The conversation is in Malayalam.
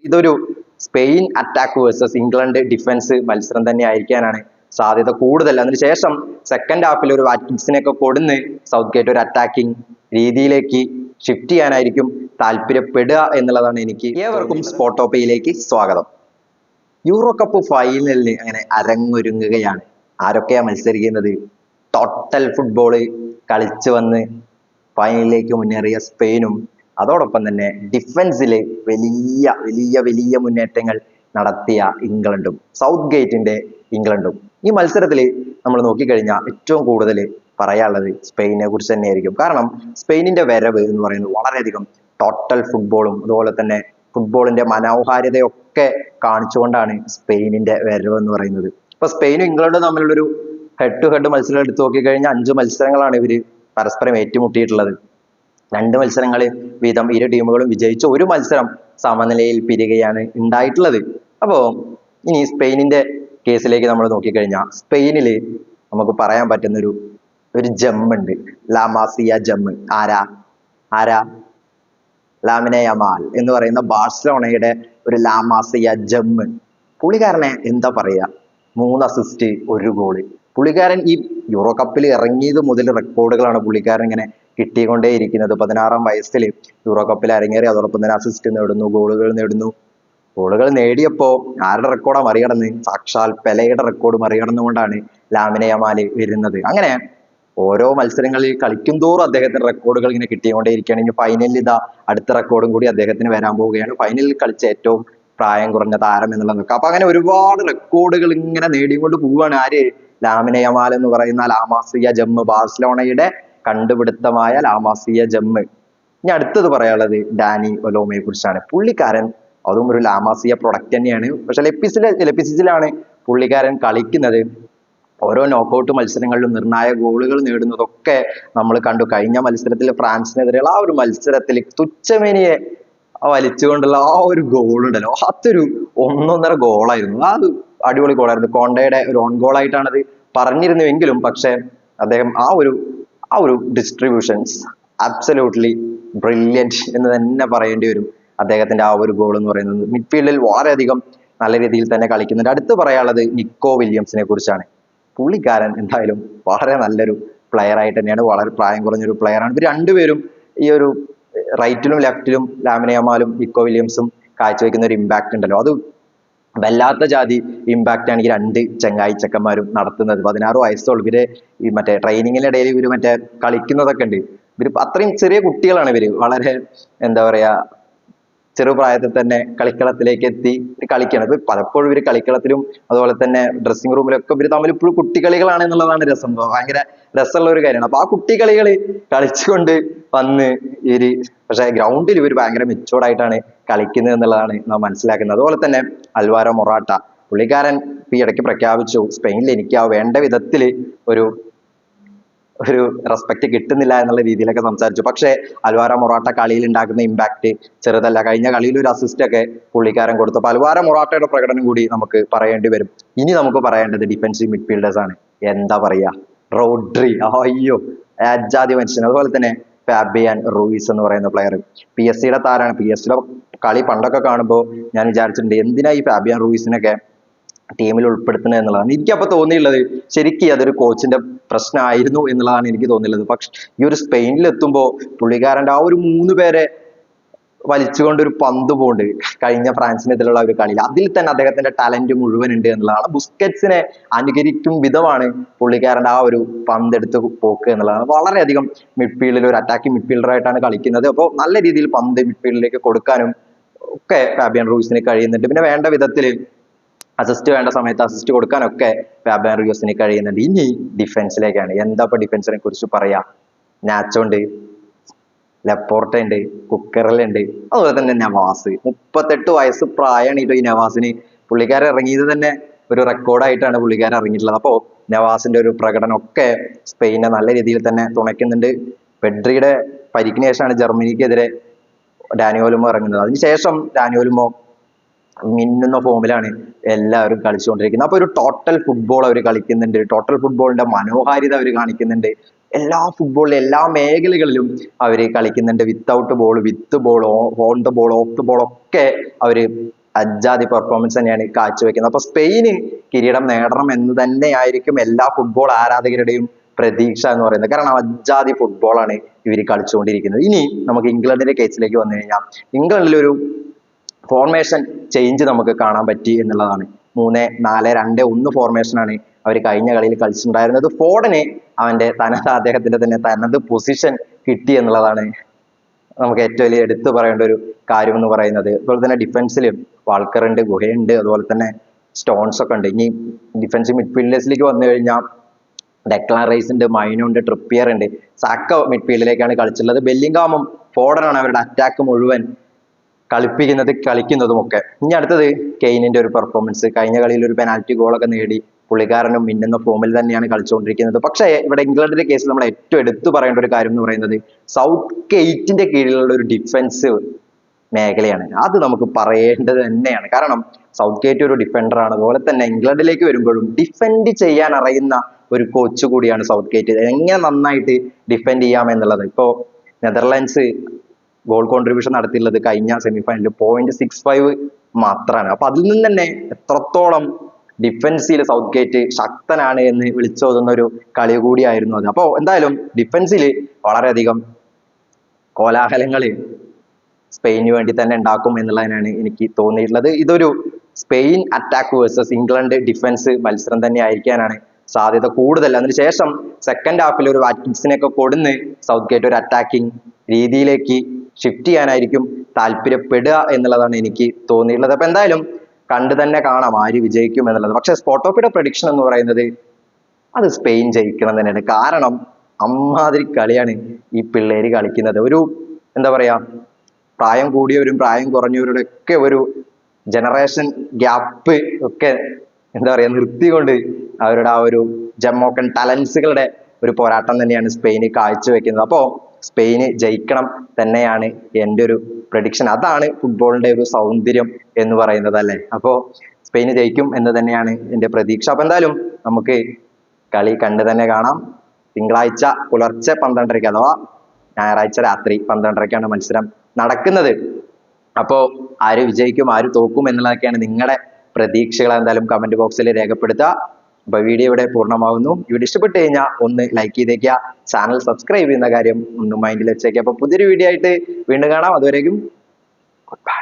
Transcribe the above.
ഇതൊരു Spain attack versus England defence മത്സരം തന്നെ ആയിരിക്കാനാണ് സാധ്യത കൂടുതൽ. അതിനുശേഷം സെക്കൻഡ് ഹാഫിൽ ഒരു വാറ്റ്കിൻസിനെയൊക്കെ കൊടുന്ന് സൗത്ത് ഗേറ്റ് ഒരു അറ്റാക്കിംഗ് രീതിയിലേക്ക് ഷിഫ്റ്റ് ചെയ്യാനായിരിക്കും താല്പര്യപ്പെടുക എന്നുള്ളതാണ് എനിക്ക്. ഏവർക്കും സ്പോട്ടോപ്പയിലേക്ക് സ്വാഗതം. യൂറോ കപ്പ് ഫൈനലിന് അങ്ങനെ അരങ്ങൊരുങ്ങുകയാണ്. ആരൊക്കെയാ മത്സരിക്കുന്നത്? ടോട്ടൽ ഫുട്ബോള് കളിച്ചു വന്ന് ഫൈനലിലേക്ക് മുന്നേറിയ സ്പെയിനും അതോടൊപ്പം തന്നെ ഡിഫൻസില് വലിയ വലിയ വലിയ മുന്നേറ്റങ്ങൾ നടത്തിയ ഇംഗ്ലണ്ടും, സൗത്ത് ഗേറ്റിന്റെ ഇംഗ്ലണ്ടും. ഈ മത്സരത്തിൽ നമ്മൾ നോക്കിക്കഴിഞ്ഞാൽ ഏറ്റവും കൂടുതൽ പറയാനുള്ളത് സ്പെയിനെ കുറിച്ച് തന്നെയായിരിക്കും. കാരണം സ്പെയിനിന്റെ വരവ് എന്ന് പറയുന്നത് വളരെയധികം ടോട്ടൽ ഫുട്ബോളും അതുപോലെ തന്നെ ഫുട്ബോളിന്റെ മനോഹാരിതയൊക്കെ കാണിച്ചുകൊണ്ടാണ് സ്പെയിനിന്റെ വരവ് എന്ന് പറയുന്നത്. ഇപ്പൊ സ്പെയിനും ഇംഗ്ലണ്ടും തമ്മിലുള്ളൊരു ഹെഡ് ടു ഹെഡ് മത്സരം എടുത്തു നോക്കിക്കഴിഞ്ഞാൽ 5 മത്സരങ്ങളാണ് ഇവര് പരസ്പരം ഏറ്റുമുട്ടിയിട്ടുള്ളത്. 2 മത്സരങ്ങൾ വീതം ഇരു ടീമുകളും വിജയിച്ചു. ഒരു മത്സരം സമനിലയിൽ പിരികയാണ് ഉണ്ടായിട്ടുള്ളത്. അപ്പോ ഇനി സ്പെയിനിന്റെ കേസിലേക്ക് നമ്മൾ നോക്കിക്കഴിഞ്ഞാൽ സ്പെയിനില് നമുക്ക് പറയാൻ പറ്റുന്ന ഒരു ജമ്മുണ്ട്, ലാമാസിയ ജമ്മ്. ആരാ ലാമിനെ യമാൽ എന്ന് പറയുന്ന ബാഴ്സലോണയുടെ ഒരു ലാമാസിയ ജമ്മ്. പുള്ളിക്കാരനെ എന്താ പറയാ, 3 അസിസ്റ്റ് 1 ഗോള്. പുള്ളിക്കാരൻ ഈ യൂറോ കപ്പിൽ ഇറങ്ങിയത് മുതൽ റെക്കോർഡുകളാണ് പുള്ളിക്കാരൻ ഇങ്ങനെ കിട്ടിക്കൊണ്ടേയിരിക്കുന്നത്. 16-ാം വയസ്സിൽ യൂറോ കപ്പിൽ ഇറങ്ങേറി അതോടൊപ്പം തന്നെ അസിസ്റ്റ് നേടുന്നു, ഗോളുകൾ നേടിയപ്പോ ആരുടെ റെക്കോർഡാ മറികടന്ന്? സാക്ഷാൽ പെലയുടെ റെക്കോർഡ് മറികടന്നുകൊണ്ടാണ് ലാമിനെ യമാല് വരുന്നത്. അങ്ങനെ ഓരോ മത്സരങ്ങളിൽ കളിക്കും തോറും അദ്ദേഹത്തിന് റെക്കോർഡുകൾ ഇങ്ങനെ കിട്ടിക്കൊണ്ടേയിരിക്കുകയാണ്. ഇനി ഫൈനലിൽ ഇതാ അടുത്ത റെക്കോർഡും കൂടി അദ്ദേഹത്തിന് വരാൻ പോവുകയാണ്. ഫൈനലിൽ കളിച്ച ഏറ്റവും പ്രായം കുറഞ്ഞ താരം എന്നുള്ളതൊക്കെ. അപ്പൊ അങ്ങനെ ഒരുപാട് റെക്കോർഡുകൾ ഇങ്ങനെ നേടിക്കൊണ്ട് പോവുകയാണ് ആര്? ലാമിനെ യമാൽ എന്ന് പറയുന്ന ലാമാസിയ ജമ്മ്, ബാഴ്സലോണയുടെ കണ്ടുപിടുത്തമായ ലാമാസിയ ജമ്മ്. ഇനി അടുത്തത് പറയാനുള്ളത് ഡാനി ഒലോമയെ കുറിച്ചാണ്. പുള്ളിക്കാരൻ അതും ഒരു ലാമാസിയ പ്രൊഡക്റ്റ് തന്നെയാണ്. പക്ഷെ ലെപ്പിസിച്ചിലാണ് പുള്ളിക്കാരൻ കളിക്കുന്നത്. ഓരോ നോക്കൌട്ട് മത്സരങ്ങളിലും നിർണായക ഗോളുകൾ നേടുന്നതൊക്കെ നമ്മൾ കണ്ടു. കഴിഞ്ഞ മത്സരത്തിൽ ഫ്രാൻസിനെതിരെയുള്ള ആ ഒരു മത്സരത്തിൽ തുച്ഛമേനിയെ വലിച്ചുകൊണ്ടുള്ള ആ ഒരു ഗോൾ ഉണ്ടല്ലോ, അതൊരു 1.5 ഗോളായിരുന്നു. അത് അടിപൊളി ഗോളായിരുന്നു. കോണ്ടയുടെ ഒരു ഓൺ ഗോൾ ആയിട്ടാണ് അത് പറഞ്ഞിരുന്നുവെങ്കിലും പക്ഷെ അദ്ദേഹം ആ ഒരു ഡിസ്ട്രിബ്യൂഷൻസ് അബ്സല്യൂട്ട്ലി ബ്രില്യൻറ്റ് എന്ന് തന്നെ പറയേണ്ടി വരും. അദ്ദേഹത്തിന്റെ ആ ഒരു ഗോൾ എന്ന് പറയുന്നത് മിഡ്ഫീൽഡിൽ വളരെയധികം നല്ല രീതിയിൽ തന്നെ കളിക്കുന്നുണ്ട്. അടുത്ത് പറയാനുള്ളത് നിക്കോ വില്യംസിനെ കുറിച്ചാണ്. പുള്ളിക്കാരൻ എന്തായാലും വളരെ നല്ലൊരു പ്ലെയർ ആയിട്ട് തന്നെയാണ്, വളരെ പ്രായം കുറഞ്ഞൊരു പ്ലെയർ ആണ്. ഇവർ രണ്ടുപേരും ഈ ഒരു റൈറ്റിലും ലെഫ്റ്റിലും ലാമിനെ യമാലും നിക്കോ വില്യംസും കാഴ്ചവെക്കുന്ന ഒരു ഇമ്പാക്ട് ഉണ്ടല്ലോ, അത് വല്ലാത്ത ജാതി ഇമ്പാക്റ്റ് ആണ് ഈ 2 ചെക്കന്മാരും നടത്തുന്നത്. 16 വയസ്സുള്ളൂ. ഇവര് ഈ മറ്റേ ട്രെയിനിങ്ങിനിടയിൽ ഇവര് മറ്റേ കളിക്കുന്നതൊക്കെ ഉണ്ട്. ഇവര് അത്രയും ചെറിയ കുട്ടികളാണ്. ഇവര് വളരെ എന്താ പറയാ ചെറുപ്രായത്തിൽ തന്നെ കളിക്കളത്തിലേക്ക് എത്തി കളിക്കുകയാണ്. ഇപ്പൊ പലപ്പോഴും ഇവര് കളിക്കളത്തിലും അതുപോലെ തന്നെ ഡ്രസ്സിംഗ് റൂമിലൊക്കെ ഇവര് തമ്മിൽ ഇപ്പോഴും കുട്ടികളികളാണ് എന്നുള്ളതാണ് രസം. ഭയങ്കര രസമുള്ള ഒരു കാര്യമാണ്. അപ്പൊ ആ കുട്ടികളികള് കളിച്ചുകൊണ്ട് വന്ന് ഇവര് പക്ഷെ ഗ്രൗണ്ടിൽ ഇവർ ഭയങ്കര മെച്ചൂർഡ് ആയിട്ടാണ് കളിക്കുന്നത് എന്നുള്ളതാണ് നാം മനസ്സിലാക്കുന്നത്. അതുപോലെ തന്നെ അൽവാരോ മൊറാട്ട, പുള്ളിക്കാരൻ ഈ ഇടയ്ക്ക് പ്രഖ്യാപിച്ചു സ്പെയിനിൽ എനിക്ക് ആ വേണ്ട വിധത്തിൽ ഒരു റെസ്പെക്ട് കിട്ടുന്നില്ല എന്നുള്ള രീതിയിലൊക്കെ സംസാരിച്ചു. പക്ഷെ അൽവാരോ മൊറാട്ട കളിയിൽ ഉണ്ടാക്കുന്ന ഇമ്പാക്ട് ചെറുതല്ല. കഴിഞ്ഞ കളിയിൽ ഒരു അസിസ്റ്റ് ഒക്കെ പുള്ളിക്കാരൻ കൊടുത്തു. അപ്പൊ അൽവാരോ മൊറാട്ടയുടെ പ്രകടനം കൂടി നമുക്ക് പറയേണ്ടി വരും. ഇനി നമുക്ക് പറയേണ്ടത് ഡിഫൻസീവ് മിഡ്ഫീൽഡേഴ്സ് ആണ്. എന്താ പറയാ, റോഡ്രി, അയ്യോ അജാതി മനുഷ്യൻ. അതുപോലെ തന്നെ ഫാബിയൻ റൂയിസ് എന്ന് പറയുന്ന പ്ലെയർ PSG താരാണ്. PSG കളി പണ്ടൊക്കെ കാണുമ്പോൾ ഞാൻ വിചാരിച്ചിട്ടുണ്ട് എന്തിനാ ഈ ഫാബിയൻ റൂയിസിനൊക്കെ ടീമിൽ ഉൾപ്പെടുത്തുന്നത് എന്നുള്ളതാണ്. എനിക്കപ്പോ തോന്നിയുള്ളത് ശരിക്കും അതൊരു കോച്ചിന്റെ പ്രശ്നമായിരുന്നു എന്നുള്ളതാണ് എനിക്ക് തോന്നിയുള്ളത്. പക്ഷെ ഈ ഒരു സ്പെയിനിൽ എത്തുമ്പോൾ പുള്ളിക്കാരന്റെ ആ ഒരു 3 പേരെ വലിച്ചുകൊണ്ട് ഒരു പന്ത് പോണ്ട് കഴിഞ്ഞ ഫ്രാൻസിനെതിരെയുള്ള ഒരു കളിയിൽ, അതിൽ തന്നെ അദ്ദേഹത്തിന്റെ ടാലന്റ് മുഴുവൻ ഉണ്ട് എന്നുള്ളതാണ്. ബുസ്കറ്റ്സിനെ അനുകരിക്കും വിധമാണ് പുള്ളിക്കാരന്റെ ആ ഒരു പന്തെടുത്ത് പോക്ക് എന്നുള്ളതാണ്. വളരെയധികം മിഡ്ഫീൽഡിൽ ഒരു അറ്റാക്കിംഗ് മിഡ്ഫീൽഡറായിട്ടാണ് കളിക്കുന്നത്. അപ്പോൾ നല്ല രീതിയിൽ പന്ത് മിഡ്ഫീൽഡിലേക്ക് കൊടുക്കാനും ഒക്കെ ഫാബിയൻ റൂയിസിന് കഴിയുന്നുണ്ട്. പിന്നെ വേണ്ട വിധത്തിൽ അസിസ്റ്റ് വേണ്ട സമയത്ത് അസിസ്റ്റ് കൊടുക്കാനൊക്കെ ഫാബിയൻ റൂയിസിന് കഴിയുന്നുണ്ട്. ഇനി ഡിഫൻസിലേക്കാണ്. എന്താ ഇപ്പൊ ഡിഫൻസിനെ കുറിച്ച് പറയാ? നാച്ചോ ഉണ്ട്, ലപ്പോർട്ട ഉണ്ട്, കുക്കറലുണ്ട്, അതുപോലെ തന്നെ നവാസ്. 38 വയസ്സ് പ്രായമാണ് ഈ നവാസിന്. പുള്ളിക്കാരൻ ഇറങ്ങിയത് തന്നെ ഒരു റെക്കോർഡായിട്ടാണ് പുള്ളിക്കാരൻ ഇറങ്ങിയിട്ടുള്ളത്. അപ്പോ നവാസിന്റെ ഒരു പ്രകടനം ഒക്കെ സ്പെയിനെ നല്ല രീതിയിൽ തന്നെ തുണയ്ക്കുന്നുണ്ട്. പെഡ്രിയുടെ പരിക്കിന് ശേഷമാണ് ജർമ്മനിക്കെതിരെ ഡാനി ഓലുമോ ഇറങ്ങുന്നത്. അതിനുശേഷം ഡാനി ഓലുമോ മിന്നുന്ന ഫോമിലാണ് എല്ലാവരും കളിച്ചുകൊണ്ടിരിക്കുന്നത്. അപ്പൊ ഒരു ടോട്ടൽ ഫുട്ബോൾ അവർ കളിക്കുന്നുണ്ട്. ടോട്ടൽ ഫുട്ബോളിന്റെ മനോഹാരിത അവർ കാണിക്കുന്നുണ്ട്. എല്ലാ ഫുട്ബോളിലും എല്ലാ മേഖലകളിലും അവര് കളിക്കുന്നുണ്ട്. Without ball, with ball, on the ball, of the ball ഒക്കെ അവര് അജാതി പെർഫോമൻസ് തന്നെയാണ് കാഴ്ചവെക്കുന്നത്. അപ്പൊ സ്പെയിന് കിരീടം നേടണം എന്ന് തന്നെയായിരിക്കും എല്ലാ ഫുട്ബോൾ ആരാധകരുടെയും പ്രതീക്ഷ എന്ന് പറയുന്നത്. കാരണം അജാതി ഫുട്ബോളാണ് ഇവർ കളിച്ചുകൊണ്ടിരിക്കുന്നത്. ഇനി നമുക്ക് ഇംഗ്ലണ്ടിന്റെ കേസിലേക്ക് വന്നു കഴിഞ്ഞാൽ ഇംഗ്ലണ്ടിലൊരു ഫോർമേഷൻ ചേഞ്ച് നമുക്ക് കാണാൻ പറ്റി എന്നുള്ളതാണ്. 3-4-2-1 ഫോർമേഷനാണ് അവർ കഴിഞ്ഞ കളിയിൽ കളിച്ചിട്ടുണ്ടായിരുന്നത്. ഫോർഡന് അവന്റെ അദ്ദേഹത്തിന്റെ തന്നെ തനത് പൊസിഷൻ കിട്ടി എന്നുള്ളതാണ് നമുക്ക് ഏറ്റവും വലിയ എടുത്തു പറയേണ്ട ഒരു കാര്യം എന്ന് പറയുന്നത്. അതുപോലെ തന്നെ ഡിഫൻസിൽ വാൾക്കർ ഉണ്ട്, ഗുഹയുണ്ട്, അതുപോലെ തന്നെ സ്റ്റോൺസ് ഒക്കെ ഉണ്ട്. ഇനി ഡിഫൻസ് മിഡ്ഫീൽഡേഴ്സിലേക്ക് വന്നു കഴിഞ്ഞാൽ ഡെക്ലാൻ റൈസ് ഉണ്ട്, മൈനോ ഉണ്ട്, ട്രിപ്പിയർ ഉണ്ട്. സാക്ക മിഡ്ഫീൽഡിലേക്കാണ് കളിച്ചിട്ടുള്ളത്. ബെല്ലിംഗാമും ഫോർഡനാണ് അവരുടെ അറ്റാക്ക് മുഴുവൻ കളിക്കുന്നതും ഒക്കെ. ഇനി അടുത്തത് കെയ്നിന്റെ ഒരു പെർഫോമൻസ്. കഴിഞ്ഞ കളിയിൽ ഒരു പെനാൽറ്റി ഗോളൊക്കെ നേടി പുള്ളിക്കാരനും മിന്നുന്ന ഫോമിൽ തന്നെയാണ് കളിച്ചുകൊണ്ടിരിക്കുന്നത്. പക്ഷേ ഇവിടെ ഇംഗ്ലണ്ടിന്റെ കേസിൽ നമ്മൾ ഏറ്റവും എടുത്തു പറയേണ്ട ഒരു കാര്യം എന്ന് പറയുന്നത് സൗത്ത് ഗേറ്റിന്റെ കീഴിലുള്ള ഒരു ഡിഫൻസ് മേഖലയാണ്. അത് നമുക്ക് പറയേണ്ടത് തന്നെയാണ്. കാരണം സൗത്ത് ഗേറ്റ് ഒരു ഡിഫൻഡറാണ്. അതുപോലെ തന്നെ ഇംഗ്ലണ്ടിലേക്ക് വരുമ്പോഴും ഡിഫെൻഡ് ചെയ്യാൻ അറിയുന്ന ഒരു കോച്ച് കൂടിയാണ് സൗത്ത് ഗേറ്റ്. എങ്ങനെ നന്നായിട്ട് ഡിഫെൻഡ് ചെയ്യാം എന്നുള്ളത്. ഇപ്പോ നെതർലാൻഡ്സ് ഗോൾ കോൺട്രിബ്യൂഷൻ നടത്തിയുള്ളത് കഴിഞ്ഞ സെമിഫൈനലിൽ 0.65 മാത്രമാണ്. അപ്പൊ അതിൽ നിന്ന് തന്നെ എത്രത്തോളം ഡിഫൻസിൽ സൗത്ത് ഗേറ്റ് ശക്തനാണ് എന്ന് വിളിച്ചോതുന്ന ഒരു കളി കൂടിയായിരുന്നു അത്. അപ്പോൾ എന്തായാലും ഡിഫൻസിൽ വളരെയധികം കോലാഹലങ്ങൾ സ്പെയിനു വേണ്ടി തന്നെ ഉണ്ടാക്കും എന്നുള്ളതിനാണ് എനിക്ക് തോന്നിയിട്ടുള്ളത്. ഇതൊരു Spain attack versus England defence മത്സരം തന്നെ ആയിരിക്കാനാണ് സാധ്യത കൂടുതൽ. അതിനുശേഷം സെക്കൻഡ് ഹാഫിൽ ഒരു വാറ്റ്കിൻസിനെയൊക്കെ കൊടുന്ന് സൗത്ത് ഗേറ്റ് ഒരു അറ്റാക്കിംഗ് രീതിയിലേക്ക് ഷിഫ്റ്റ് ചെയ്യാനായിരിക്കും താല്പര്യപ്പെടുക എന്നുള്ളതാണ് എനിക്ക് തോന്നിയിട്ടുള്ളത്. അപ്പൊ എന്തായാലും കണ്ടു തന്നെ കാണാം ആര് വിജയിക്കും എന്നുള്ളത്. പക്ഷെ സ്പോട്ടോപ്പിയുടെ പ്രഡിക്ഷൻ എന്ന് പറയുന്നത് അത് സ്പെയിൻ ജയിക്കണം തന്നെയാണ്. കാരണം അമ്മാതിരി കളിയാണ് ഈ പിള്ളേര് കളിക്കുന്നത്. ഒരു എന്താ പറയാ, പ്രായം കൂടിയവരും പ്രായം കുറഞ്ഞവരുടെ ഒക്കെ ഒരു ജനറേഷൻ ഗ്യാപ്പ് ഒക്കെ എന്താ പറയാ നിർത്തിക്കൊണ്ട് അവരുടെ ആ ഒരു ജമ്മോക്കൻ ടാലൻസുകളുടെ ഒരു പോരാട്ടം തന്നെയാണ് സ്പെയിന് കാഴ്ചവെക്കുന്നത്. അപ്പോ സ്പെയിന് ജയിക്കണം തന്നെയാണ് എൻ്റെ ഒരു പ്രഡിക്ഷൻ. അതാണ് ഫുട്ബോളിന്റെ ഒരു സൗന്ദര്യം എന്ന് പറയുന്നത് അല്ലേ. അപ്പോ സ്പെയിന് ജയിക്കും എന്ന് തന്നെയാണ് എൻ്റെ പ്രതീക്ഷ. അപ്പൊ എന്തായാലും നമുക്ക് കളി കണ്ടു തന്നെ കാണാം. തിങ്കളാഴ്ച പുലർച്ചെ 12:30 അഥവാ ഞായറാഴ്ച രാത്രി 12:30 മത്സരം നടക്കുന്നത്. അപ്പോ ആര് വിജയിക്കും ആര് തോക്കും എന്നുള്ളതൊക്കെയാണ് നിങ്ങളുടെ പ്രതീക്ഷകൾ. എന്തായാലും കമന്റ് ബോക്സിൽ രേഖപ്പെടുത്തുക. അപ്പൊ വീഡിയോ ഇവിടെ പൂർണ്ണമാകുന്നു. വീഡിയോ ഇഷ്ടപ്പെട്ട് കഴിഞ്ഞാൽ ഒന്ന് ലൈക്ക് ചെയ്തേക്കുക, ചാനൽ സബ്സ്ക്രൈബ് ചെയ്യുന്ന കാര്യം ഒന്ന് മൈൻഡിൽ വെച്ചേക്കുക. അപ്പൊ പുതിയൊരു വീഡിയോ ആയിട്ട് വീണ്ടും കാണാം. അതുവരേക്കും ഗുഡ് ബൈ.